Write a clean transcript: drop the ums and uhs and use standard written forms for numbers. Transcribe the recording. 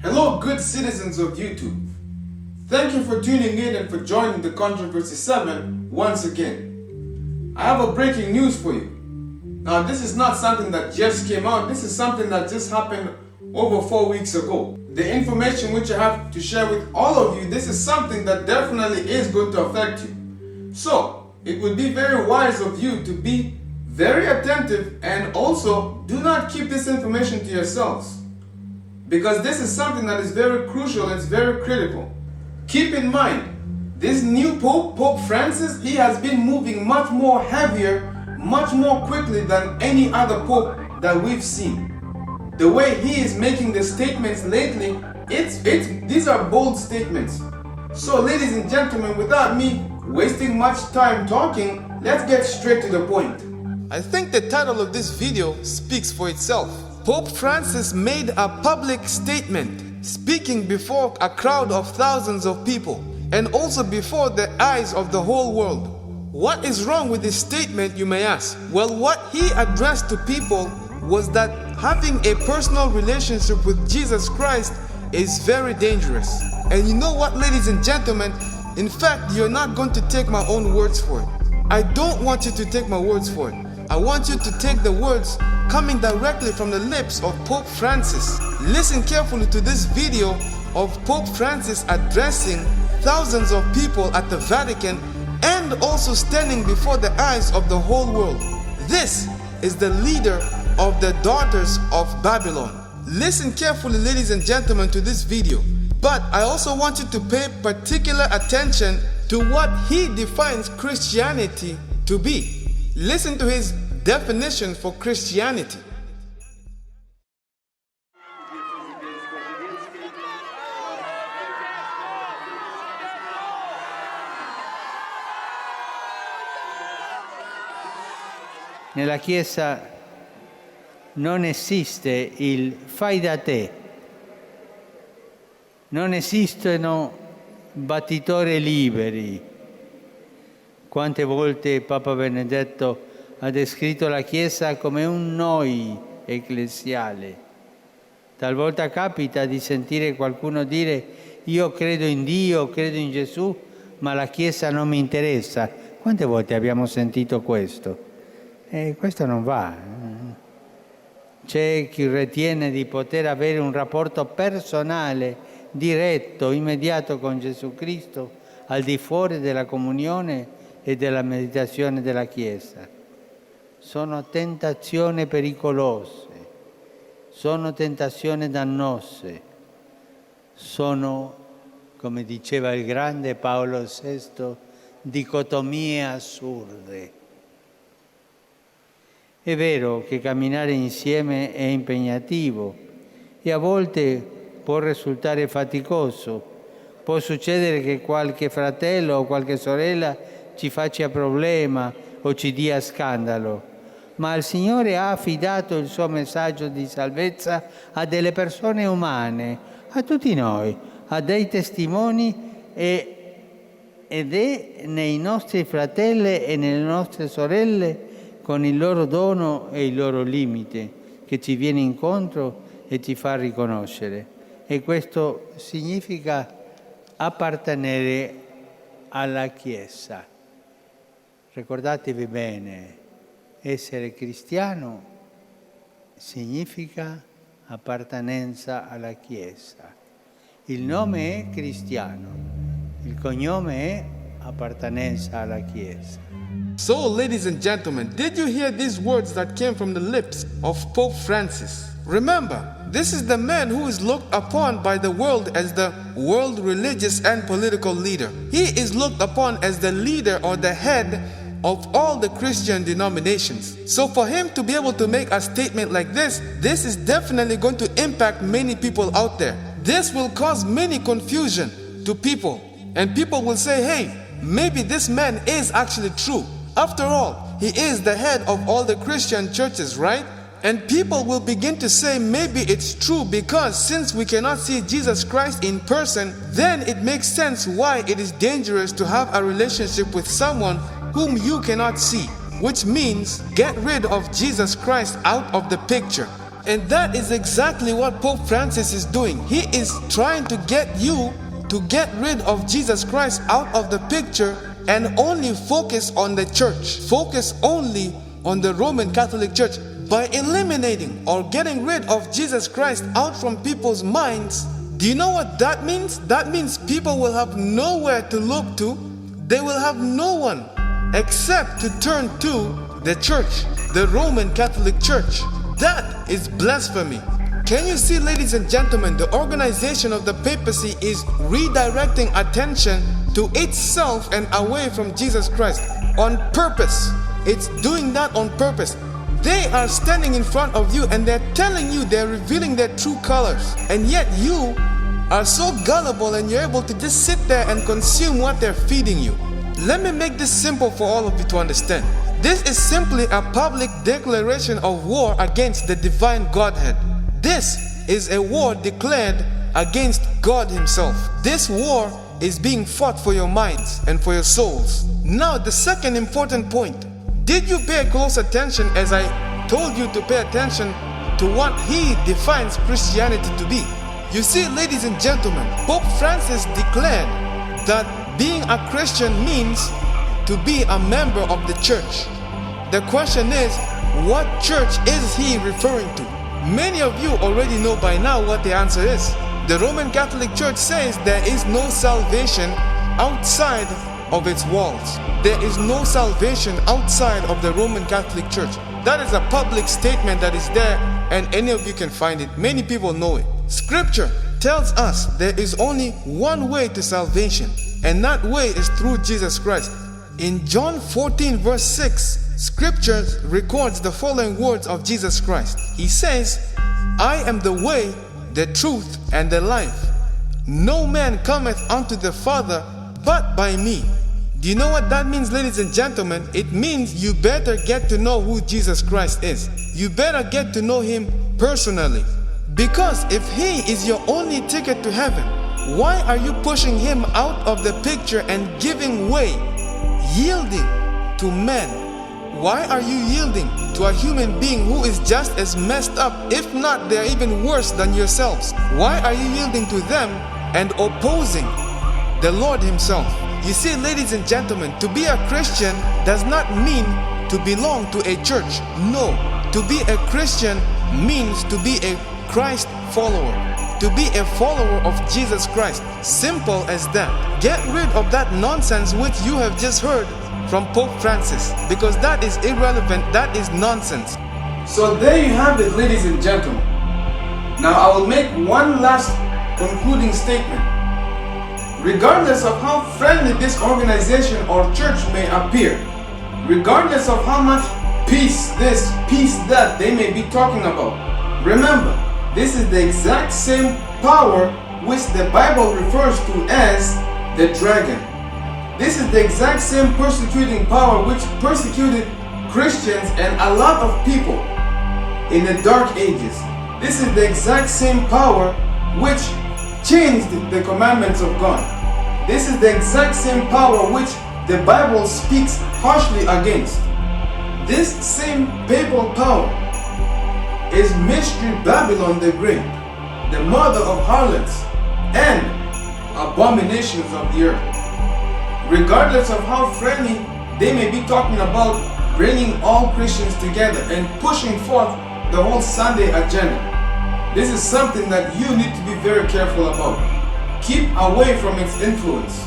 Hello, good citizens of YouTube. Thank you for tuning in and for joining the Controversy 7 once again. I have a breaking news for you. Now, this is not something that just came out. This is something that just happened over 4 weeks ago. The information which I have to share with all of you, this is something that definitely is going to affect you. So, it would be very wise of you to be very attentive and also do not keep this information to yourselves. Because this is something that is very crucial, it's very critical. Keep in mind, this new Pope, Pope Francis, he has been moving much more heavier, much more quickly than any other Pope that we've seen. The way he is making the statements lately, these are bold statements. So ladies and gentlemen, without me wasting much time talking, let's get straight to the point. I think the title of this video speaks for itself. Pope Francis made a public statement, speaking before a crowd of thousands of people, and also before the eyes of the whole world. What is wrong with this statement, you may ask? Well, what he addressed to people was that having a personal relationship with Jesus Christ is very dangerous. And you know what, ladies and gentlemen? In fact, you're not going to take my own words for it. I don't want you to take my words for it. I want you to take the words coming directly from the lips of Pope Francis. Listen carefully to this video of Pope Francis addressing thousands of people at the Vatican and also standing before the eyes of the whole world. This is the leader of the daughters of Babylon. Listen carefully, ladies and gentlemen, to this video. But I also want you to pay particular attention to what he defines Christianity to be. Listen to his definition for Christianity. Nella Chiesa non esiste il fai da te, non esistono battitori liberi. Quante volte Papa Benedetto ha descritto la Chiesa come un noi ecclesiale. Talvolta capita di sentire qualcuno dire io credo in Dio, credo in Gesù, ma la Chiesa non mi interessa. Quante volte abbiamo sentito questo? Questo non va. C'è chi ritiene di poter avere un rapporto personale, diretto, immediato con Gesù Cristo, al di fuori della comunione e della meditazione della Chiesa. Sono tentazioni pericolose, sono tentazioni dannose, sono, come diceva il grande Paolo VI, dicotomie assurde. È vero che camminare insieme è impegnativo e a volte può risultare faticoso. Può succedere che qualche fratello o qualche sorella ci faccia problema o ci dia scandalo, ma il Signore ha affidato il suo messaggio di salvezza a delle persone umane, a tutti noi, a dei testimoni ed è nei nostri fratelli e nelle nostre sorelle con il loro dono e il loro limite che ci viene incontro e ci fa riconoscere. E questo significa appartenere alla Chiesa. Ricordatevi bene, essere cristiano significa appartenenza alla Chiesa. Il nome è cristiano, il cognome è appartenenza alla Chiesa. So, ladies and gentlemen, did you hear these words that came from the lips of Pope Francis? Remember, this is the man who is looked upon by the world as the world religious and political leader. He is looked upon as the leader or the head of all the Christian denominations. So for him to be able to make a statement like this is definitely going to impact many people out there. This will cause many confusion to people. And people will say, hey, maybe this man is actually true. After all, he is the head of all the Christian churches, right? And people will begin to say maybe it's true because since we cannot see Jesus Christ in person, then it makes sense why it is dangerous to have a relationship with someone whom you cannot see. Which means get rid of Jesus Christ out of the picture. And that is exactly what Pope Francis is doing. He is trying to get you to get rid of Jesus Christ out of the picture and only focus on the church. Focus only on the Roman Catholic Church. By eliminating or getting rid of Jesus Christ out from people's minds, do you know what that means? That means people will have nowhere to look to. They will have no one except to turn to the church, the Roman Catholic Church. That is blasphemy. Can you see, ladies and gentlemen, the organization of the papacy is redirecting attention to itself and away from Jesus Christ on purpose. It's doing that on purpose. They are standing in front of you and they're telling you, they're revealing their true colors. And yet you are so gullible and you're able to just sit there and consume what they're feeding you. Let me make this simple for all of you to understand. This is simply a public declaration of war against the divine Godhead. This is a war declared against God Himself. This war is being fought for your minds and for your souls. Now, the second important point. Did you pay close attention as I told you to pay attention to what he defines Christianity to be? You see, ladies and gentlemen, Pope Francis declared that being a Christian means to be a member of the church. The question is, what church is he referring to? Many of you already know by now what the answer is. The Roman Catholic Church says there is no salvation outside of its walls. There is no salvation outside of the Roman Catholic Church. That is a public statement that is there, and any of you can find it. Many people know it. Scripture tells us there is only one way to salvation, and that way is through Jesus Christ. In John 14 verse 6, Scripture records the following words of Jesus Christ. He says, I am the way, the truth, and the life. No man cometh unto the Father but by me. Do you know what that means, ladies and gentlemen? It means you better get to know who Jesus Christ is. You better get to know Him personally. Because if He is your only ticket to heaven, why are you pushing Him out of the picture and giving way, yielding to men? Why are you yielding to a human being who is just as messed up, if not they're even worse than yourselves? Why are you yielding to them and opposing the Lord Himself? You see, ladies and gentlemen, to be a Christian does not mean to belong to a church. No, to be a Christian means to be a Christ follower, to be a follower of Jesus Christ. Simple as that. Get rid of that nonsense which you have just heard from Pope Francis, because that is irrelevant, that is nonsense. So there you have it, ladies and gentlemen. Now I will make one last concluding statement. Regardless of how friendly this organization or church may appear, regardless of how much peace this, peace that they may be talking about, remember, this is the exact same power which the Bible refers to as the dragon. This is the exact same persecuting power which persecuted Christians and a lot of people in the Dark Ages. This is the exact same power which changed the commandments of God. This is the exact same power which the Bible speaks harshly against. This same papal power is Mystery Babylon the Great, the mother of harlots and abominations of the earth. Regardless of how friendly they may be talking about bringing all Christians together and pushing forth the whole Sunday agenda, this is something that you need to be very careful about. Keep away from its influence.